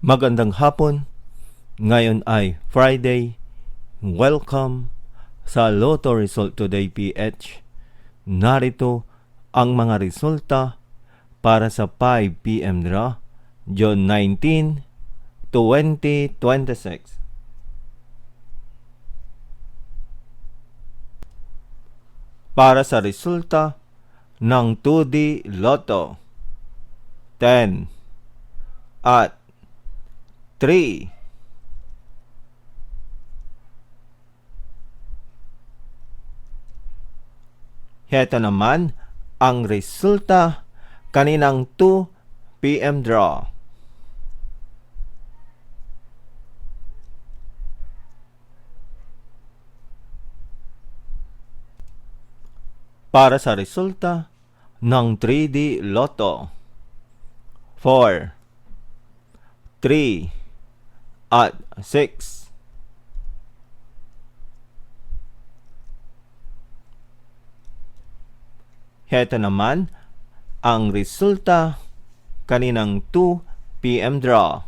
Magandang hapon. Ngayon ay Friday. Welcome sa Lotto Result Today PH. Narito ang mga resulta para sa 5 PM draw, June 19, 2026. Para sa resulta ng 2D Lotto, 10 at 3. Heto naman ang resulta kaninang 2 PM draw. Para sa resulta ng 3D Lotto, 4, 3, at 6. Heto naman ang resulta kaninang 2 PM draw.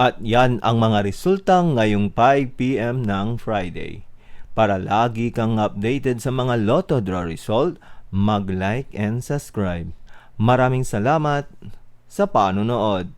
At yan ang mga resulta ngayong 5 PM ng Friday. Para lagi kang updated sa mga Lotto Draw result, mag-like and subscribe. Maraming salamat sa panonood.